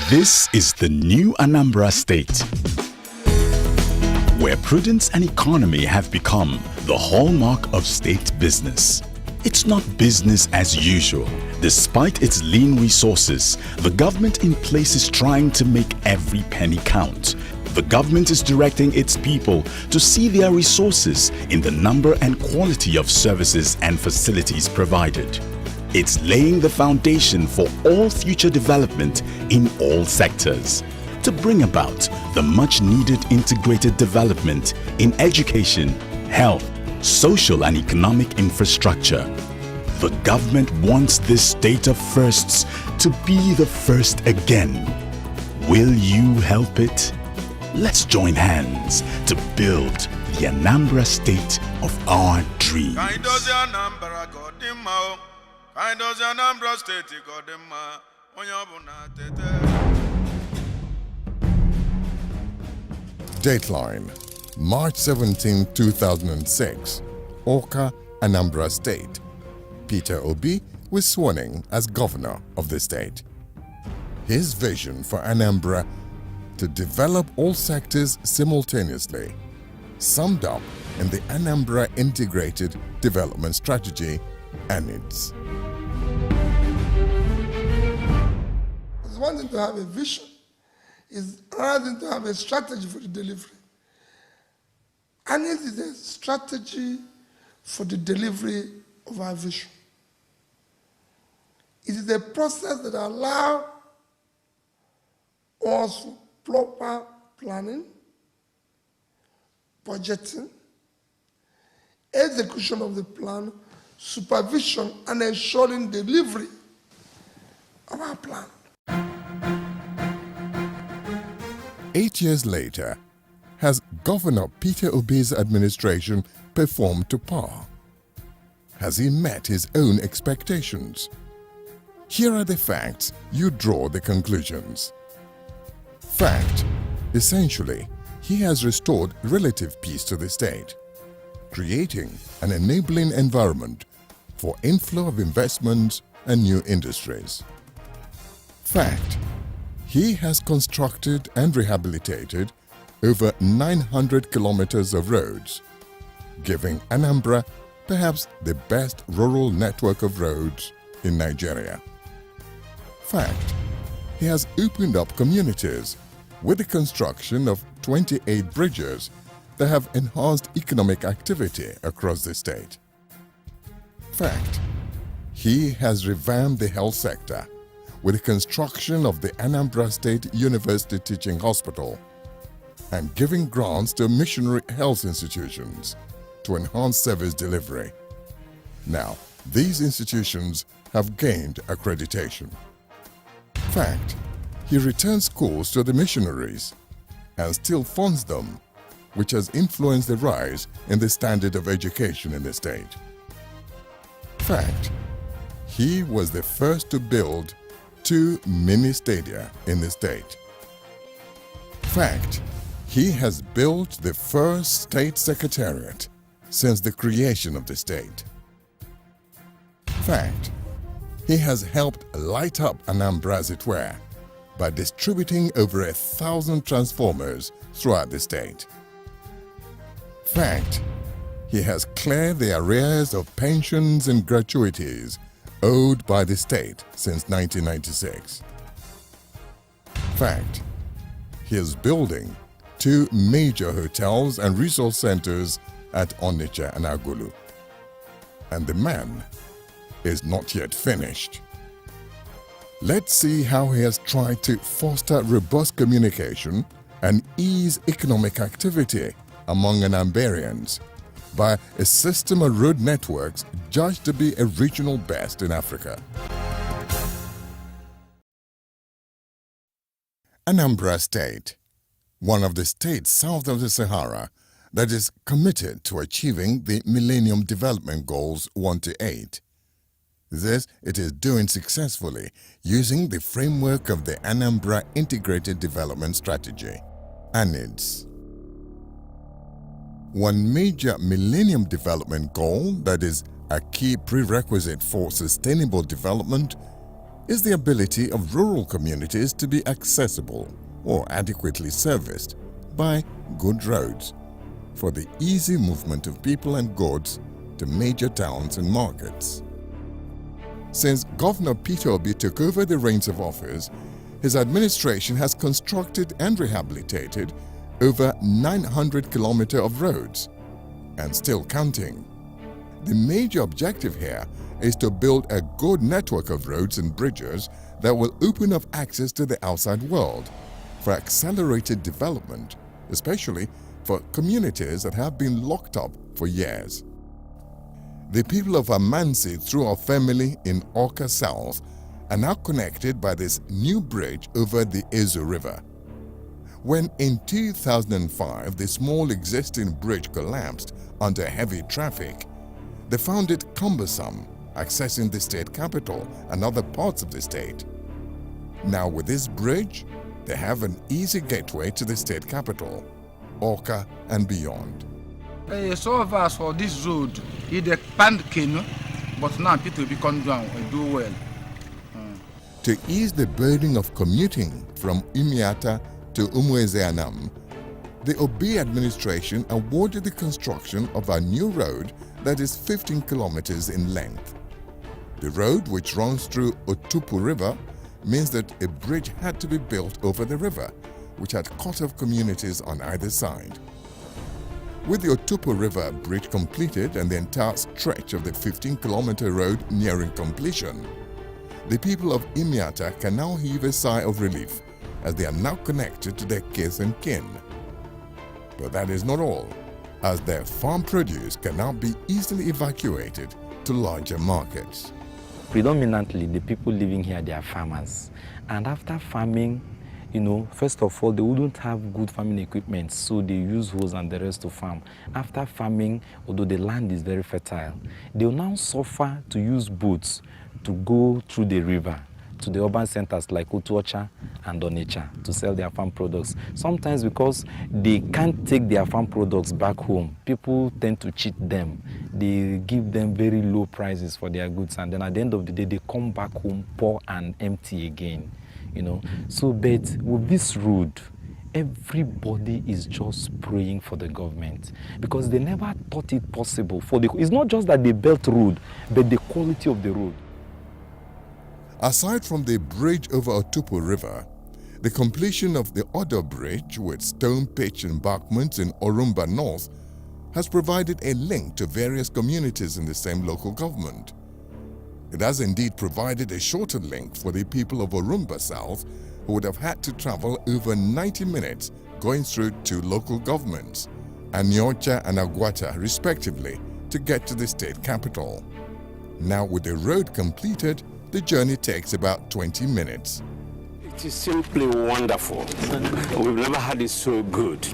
This is the new Anambra state, where prudence and economy have become the hallmark of state business. It's not business as usual. Despite its lean resources, the government in place is trying to make every penny count. The government is directing its people to see their resources in the number and quality of services and facilities provided. It's laying the foundation for all future development in all sectors to bring about the much-needed integrated development in education, health, social and economic infrastructure. The government wants this state of firsts to be the first again. Will you help it? Let's join hands to build the Anambra state of our dreams. Dateline, March 17, 2006, Awka, Anambra State. Peter Obi was sworn in as governor of the state. His vision for Anambra to develop all sectors simultaneously, summed up in the Anambra Integrated Development Strategy, ANIDS. It's one thing to have a vision, it's another thing to have a strategy for the delivery. ANIDS is a strategy for the delivery of our vision. It is a process that allows us proper planning, budgeting, execution of the plan, supervision, and ensuring delivery of our plan. 8 years later, has Governor Peter Obi's administration performed to par? Has he met his own expectations? Here are the facts, you draw the conclusions. Fact: essentially, he has restored relative peace to the state, creating an enabling environment for inflow of investments and new industries. Fact: he has constructed and rehabilitated over 900 kilometers of roads, giving Anambra perhaps the best rural network of roads in Nigeria. Fact: he has opened up communities with the construction of 28 bridges that have enhanced economic activity across the state. Fact: he has revamped the health sector with the construction of the Anambra State University Teaching Hospital and giving grants to missionary health institutions to enhance service delivery. Now, these institutions have gained accreditation. Fact: he returns schools to the missionaries and still funds them, which has influenced the rise in the standard of education in the state. Fact: he was the first to build 2 mini stadia in the state. Fact: he has built the first state secretariat since the creation of the state. Fact: he has helped light up Anambra, as it were, by distributing over 1,000 transformers throughout the state. Fact: he has cleared the arrears of pensions and gratuities owed by the state since 1996. Fact: he is building 2 major hotels and resource centers at Onitsha and Agulu. And the man is not yet finished. Let's see how he has tried to foster robust communication and ease economic activity among Anambarians by a system of road networks judged to be a regional best in Africa. Anambra State, one of the states south of the Sahara that is committed to achieving the Millennium Development Goals 1 to 8. This it is doing successfully using the framework of the Anambra Integrated Development Strategy, ANIDS. One major Millennium Development Goal that is a key prerequisite for sustainable development is the ability of rural communities to be accessible or adequately serviced by good roads for the easy movement of people and goods to major towns and markets. Since Governor Peter Obi took over the reins of office, his administration has constructed and rehabilitated over 900 kilometers of roads, and still counting. The major objective here is to build a good network of roads and bridges that will open up access to the outside world for accelerated development, especially for communities that have been locked up for years. The people of Amansi through our family in Awka South are now connected by this new bridge over the Ezo River. When in 2005 the small existing bridge collapsed under heavy traffic, they found it cumbersome accessing the state capital and other parts of the state. Now with this bridge, they have an easy gateway to the state capital, Awka and beyond. So far for this road, it expand canoe, but now people become down and do well. To ease the burden of commuting from Imiata to Umueze Anam, the Obi administration awarded the construction of a new road that is 15 kilometers in length. The road, which runs through Otupu River, means that a bridge had to be built over the river, which had cut off communities on either side. With the Otupu River bridge completed and the entire stretch of the 15-kilometer road nearing completion, the people of Imiata can now heave a sigh of relief as they are now connected to their kith and kin. But that is not all, as their farm produce can now be easily evacuated to larger markets. Predominantly, the people living here, they are farmers. And after farming, first of all, they wouldn't have good farming equipment, so they use hoes and the rest to farm. After farming, although the land is very fertile, they will now suffer to use boats to go through the river to the urban centers like Otuocha and Onitsha to sell their farm products. Sometimes because they can't take their farm products back home, people tend to cheat them. They give them very low prices for their goods, and then at the end of the day, they come back home poor and empty again. So, but with this road, everybody is just praying for the government because they never thought it possible. It's not just that they built road, but the quality of the road. Aside from the bridge over Otupu River, the completion of the other bridge with stone pitch embankments in Orumba North has provided a link to various communities in the same local government. It has indeed provided a shorter link for the people of Orumba South, who would have had to travel over 90 minutes going through two local governments, Aniocha and Agwata respectively, to get to the state capital. Now with the road completed, the journey takes about 20 minutes. It is simply wonderful. We've never had it so good.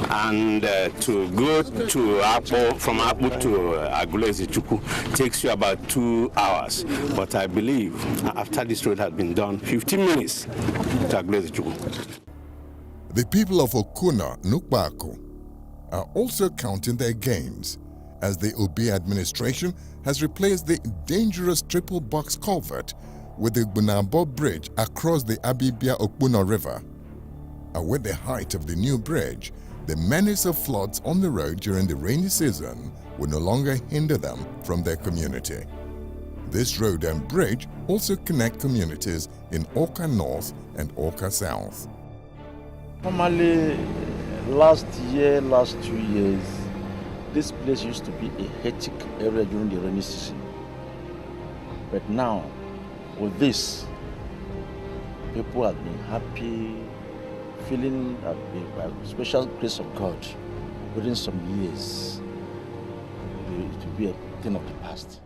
And to go to Apo, from Apo to Agulezi-Chukwu takes you about 2 hours. But I believe after this road has been done, 15 minutes to Agulezi-Chukwu. The people of Okuna, Nukbaku, are also counting their gains, as the Obi administration has replaced the dangerous triple box culvert with the Bunabo Bridge across the Abibia-Okpuna River. And with the height of the new bridge, the menace of floods on the road during the rainy season will no longer hinder them from their community. This road and bridge also connect communities in Awka North and Awka South. Normally, last 2 years, this place used to be a hectic area during the rainy season. But now, with this, people have been happy, feeling that by the special grace of God, within some years, it will be a thing of the past.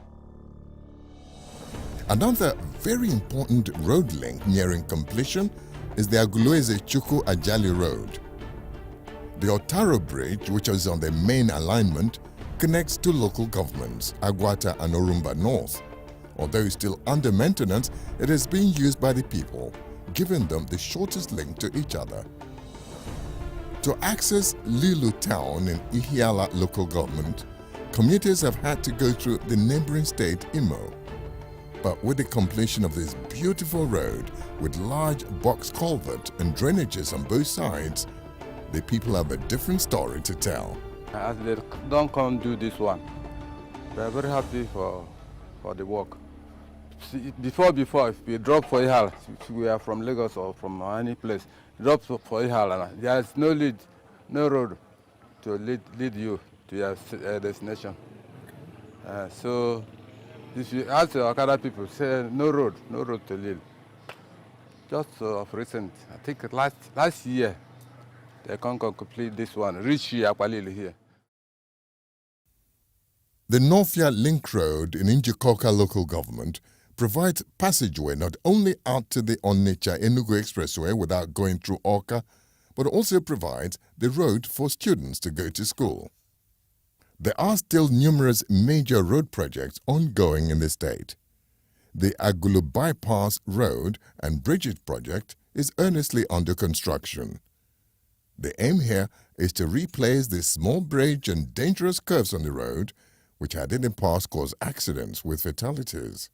Another very important road link nearing completion is the Agulezi-Chukwu Ajali Road. The Otaro Bridge, which is on the main alignment, connects two local governments, Agwata and Orumba North. Although still under maintenance, it is being used by the people, giving them the shortest link to each other. To access Lulu Town in Ihiala local government, commuters have had to go through the neighboring state Imo. But with the completion of this beautiful road with large box culvert and drainages on both sides, the people have a different story to tell. As they don't come do this one, we are very happy for the work. See, before, if we drop for Ihal, if we are from Lagos or from any place, drop for Ihal, and there is no road to lead you to your destination. So if you ask the Okada people, say no road to lead. Just of recent, I think last year, they can complete this one, reach Akwalili here. The Northia Link Road in Njikoka local government provides passageway not only out to the Onitsha-Enugu Expressway without going through Awka, but also provides the road for students to go to school. There are still numerous major road projects ongoing in the state. The Agulu Bypass Road and Bridget project is earnestly under construction. The aim here is to replace the small bridge and dangerous curves on the road, which had in the past caused accidents with fatalities.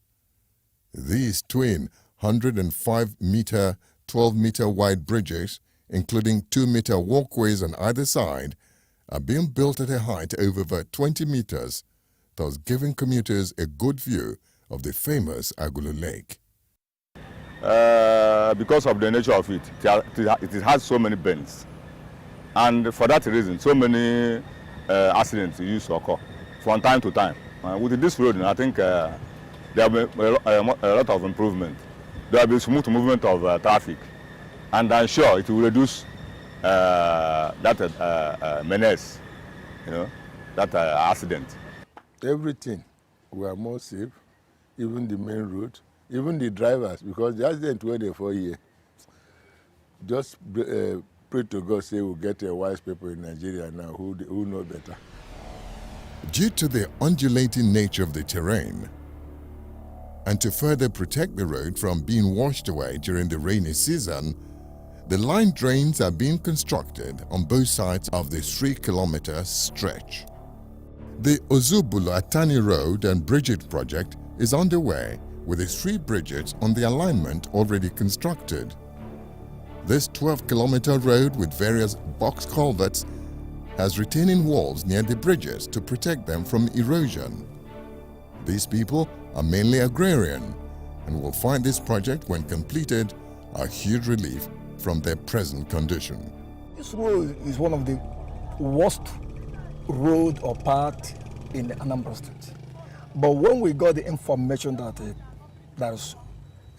These twin 105-meter, 12-meter wide bridges, including 2-meter walkways on either side, are being built at a height of over 20 meters, thus giving commuters a good view of the famous Agulu Lake. Because of the nature of it, it has so many bends. And for that reason, so many accidents used to occur from time to time. With this road, I think there will be a lot of improvement. There will be smooth movement of traffic. And I'm sure it will reduce that menace, that accident. Everything, we are more safe, even the main road, even the drivers, because the accident were there for a year. Just pray to God, say we'll get a wise people in Nigeria now who know better. Due to the undulating nature of the terrain, and to further protect the road from being washed away during the rainy season, the line drains are being constructed on both sides of the 3-kilometer stretch. The Ozubulu-Atani Road and Bridget project is underway with the 3 bridges on the alignment already constructed. This 12-kilometer road with various box culverts has retaining walls near the bridges to protect them from erosion. These people are mainly agrarian and will find this project, when completed, a huge relief from their present condition. This road is one of the worst road or part in Anambra State. But when we got the information that there's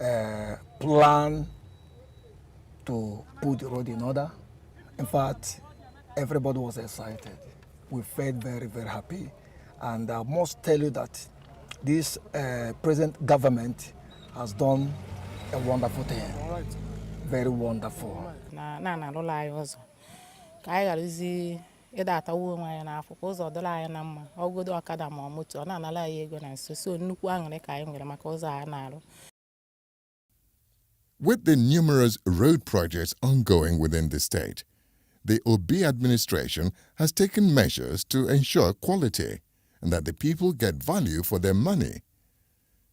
a plan to put the road in order, in fact, everybody was excited. We felt very, very happy. And I must tell you that this present government has done a wonderful thing. All right. Very wonderful. ịdatawo onwe anyị n'afọ ka ụzọ dịrị anyị na mma ọgodo ọkada ma moto ọ na-anala anyị ego na nso so nnukwu aṅụrị ka anyị nwere maka ụzọ a na-arụ. With the numerous road projects ongoing within the state, the Obi administration has taken measures to ensure quality and that the people get value for their money.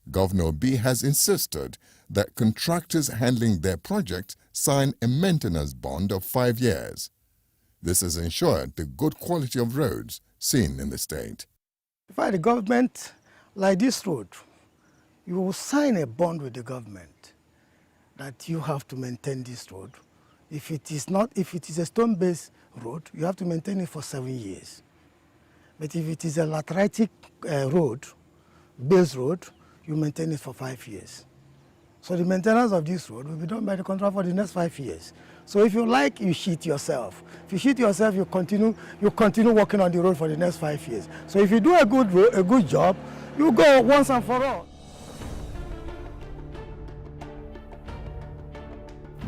Governor Obi has insisted that contractors handling their projects sign a maintenance bond of 5 years. This has ensured the good quality of roads seen in the state. If I the government, like this road, you will sign a bond with the government that you have to maintain this road. If it is a stone-based road, you have to maintain it for 7 years. But if it is a lateritic base road, you maintain it for 5 years. So the maintenance of this road will be done by the contractor for the next 5 years. So if you like, you cheat yourself. If you cheat yourself, you continue working on the road for the next 5 years. So if you do a good job, you go once and for all.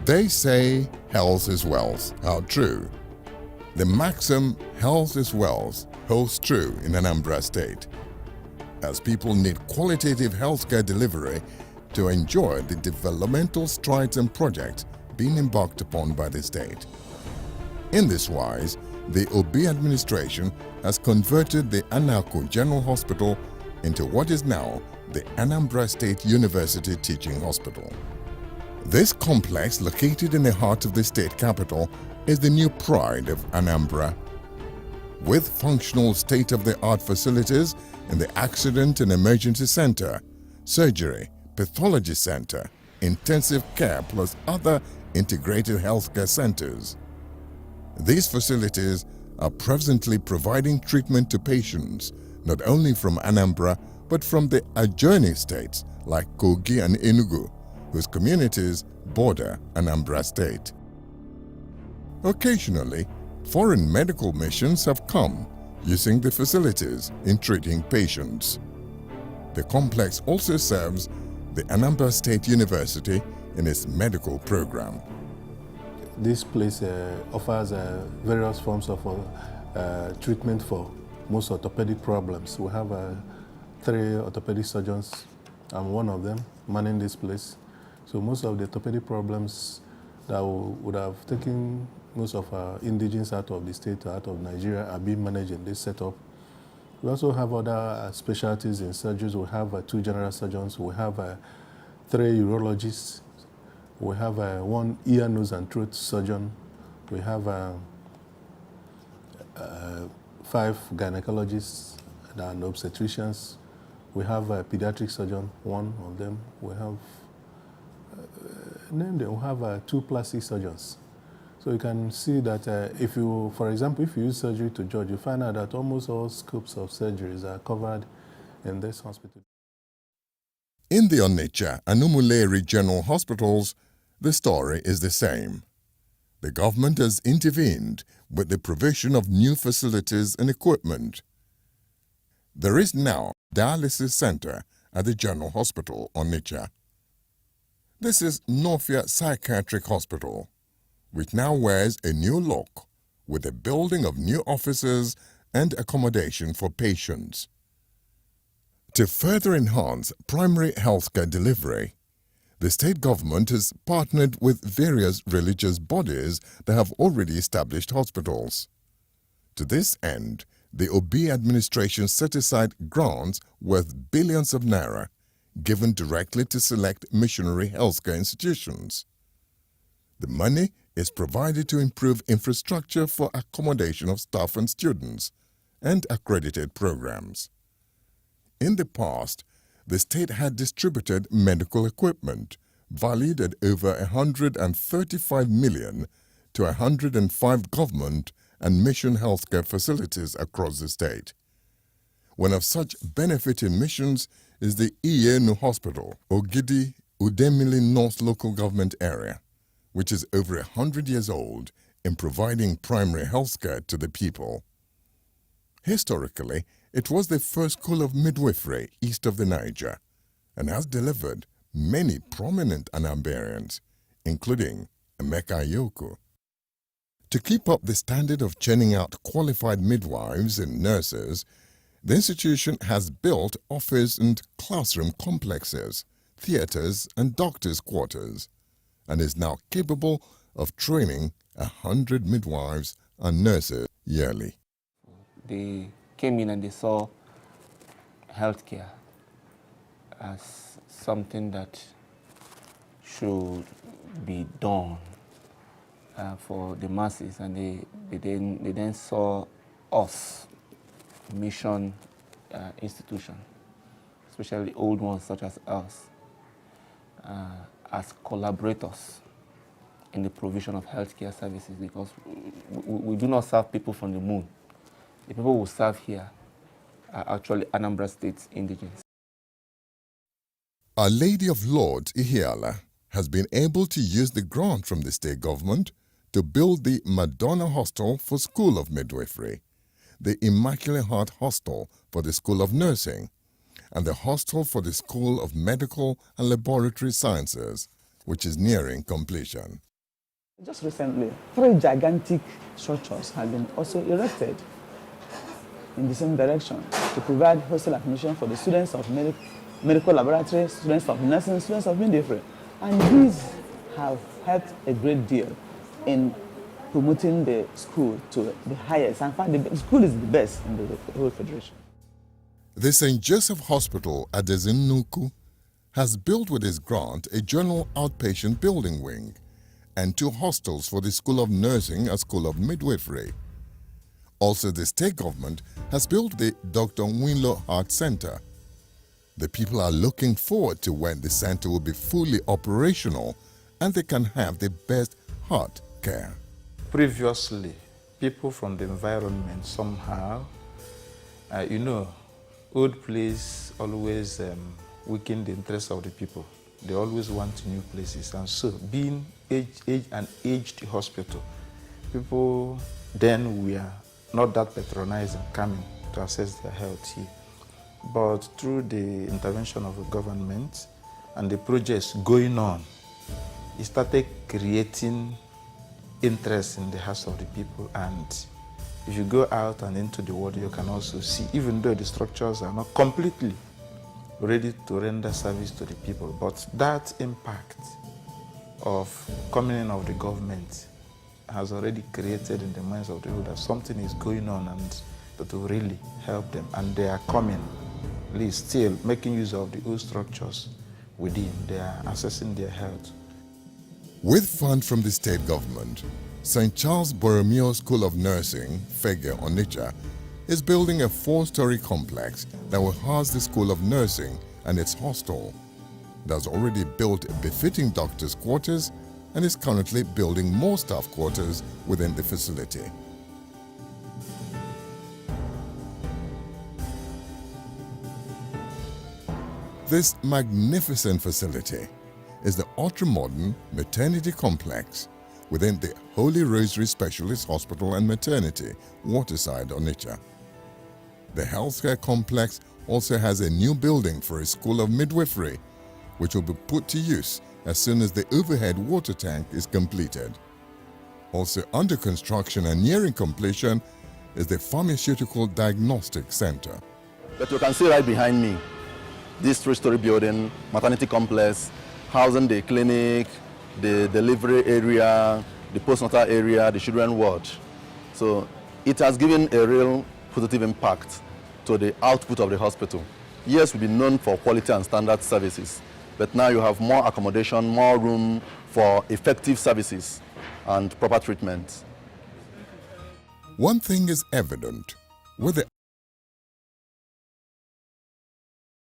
They say health is wealth. How true. The maxim health is wealth holds true in Anambra State, as people need qualitative healthcare delivery to enjoy the developmental strides and projects being embarked upon by the state. In this wise, the Obi administration has converted the Anako General Hospital into what is now the Anambra State University Teaching Hospital. This complex, located in the heart of the state capital, is the new pride of Anambra. With functional state-of-the-art facilities in the Accident and Emergency Center, Surgery, Pathology Center, Intensive Care, plus other integrated healthcare centers. These facilities are presently providing treatment to patients not only from Anambra but from the adjoining states like Kogi and Enugu, whose communities border Anambra State. Occasionally, foreign medical missions have come using the facilities in treating patients. The complex also serves the Anambra State University in its medical program. This place offers various forms of treatment for most orthopedic problems. We have 3 orthopedic surgeons. I'm one of them manning this place. So most of the orthopedic problems that would have taken most of our indigents out of the state or out of Nigeria are being managed in this setup. We also have other specialties in surgeries. We have 2 general surgeons. We have 3 urologists. We have 1 ear, nose, and throat surgeon. We have 5 gynecologists and obstetricians. We have a pediatric surgeon, 1 of them. We have we have 2 plastic surgeons. So you can see that if you, for example, if you use surgery to judge, you find out that almost all scopes of surgeries are covered in this hospital. In the Onitsha and Umuleri General Hospitals, the story is the same. The government has intervened with the provision of new facilities and equipment. There is now a dialysis center at the General Hospital, Onitsha. This is Northia Psychiatric Hospital, which now wears a new look with the building of new offices and accommodation for patients. To further enhance primary healthcare delivery, the state government has partnered with various religious bodies that have already established hospitals. To this end, the Obi administration set aside grants worth billions of naira given directly to select missionary healthcare institutions. The money is provided to improve infrastructure for accommodation of staff and students and accredited programs. In the past, the state had distributed medical equipment valued at over 135 million to 105 government and mission healthcare facilities across the state. One of such benefiting missions is the Iyenu Hospital, Ogidi, Udemili North Local Government Area, which is over 100 years old in providing primary healthcare to the people. Historically, it was the first school of midwifery east of the Niger and has delivered many prominent Anambarians, including Emeka Yoko. To keep up the standard of churning out qualified midwives and nurses, the institution has built office and classroom complexes, theaters, and doctors' quarters, and is now capable of training 100 midwives and nurses yearly. They came in and they saw healthcare as something that should be done for the masses, and they then saw us, mission institution, especially old ones such as us, as collaborators in the provision of healthcare services, because we do not serve people from the moon. The people who serve here are actually Anambra State's indigents. Our Lady of Lourdes Ihiala has been able to use the grant from the state government to build the Madonna Hostel for School of Midwifery, the Immaculate Heart Hostel for the School of Nursing, and the Hostel for the School of Medical and Laboratory Sciences, which is nearing completion. Just recently, 3 gigantic structures have been also erected in the same direction to provide hostel admission for the students of medical laboratory, students of nursing, students of midwifery. And these have helped a great deal in promoting the school to the highest. In fact, the school is the best in the whole federation. The St. Joseph Hospital at Ezinuku has built with its grant a general outpatient building wing and 2 hostels for the School of Nursing and School of Midwifery. Also, the state government has built the Dr. Winlow Heart Center. The people are looking forward to when the center will be fully operational and they can have the best heart care. Previously, people from the environment somehow, old place always weaken the interest of the people. They always want new places. And so, being an aged hospital, people then were not that patronizing coming to assess their health here. But through the intervention of the government and the projects going on, it started creating interest in the hearts of the people. And if you go out and into the world, you can also see, even though the structures are not completely ready to render service to the people, but that impact of coming in of the government has already created in the minds of the people that something is going on and that will really help them. And they are coming, at least still making use of the old structures within. They are assessing their health. With funds from the state government, St. Charles Borromeo School of Nursing, Fege, Onitsha, is building a 4-story complex that will house the School of Nursing and its hostel. It has already built befitting doctors' quarters and is currently building more staff quarters within the facility. This magnificent facility is the ultra-modern maternity complex within the Holy Rosary Specialist Hospital and Maternity, Waterside, Onitsha. The healthcare complex also has a new building for a school of midwifery, which will be put to use as soon as the overhead water tank is completed. Also under construction and nearing completion is the Pharmaceutical Diagnostic Center. But you can see right behind me, this 3-story building, maternity complex, housing the clinic, the delivery area, the postnatal area, the children ward. So it has given a real positive impact to the output of the hospital. Yes, we've been known for quality and standard services, but now you have more accommodation, more room for effective services and proper treatment. One thing is evident. With the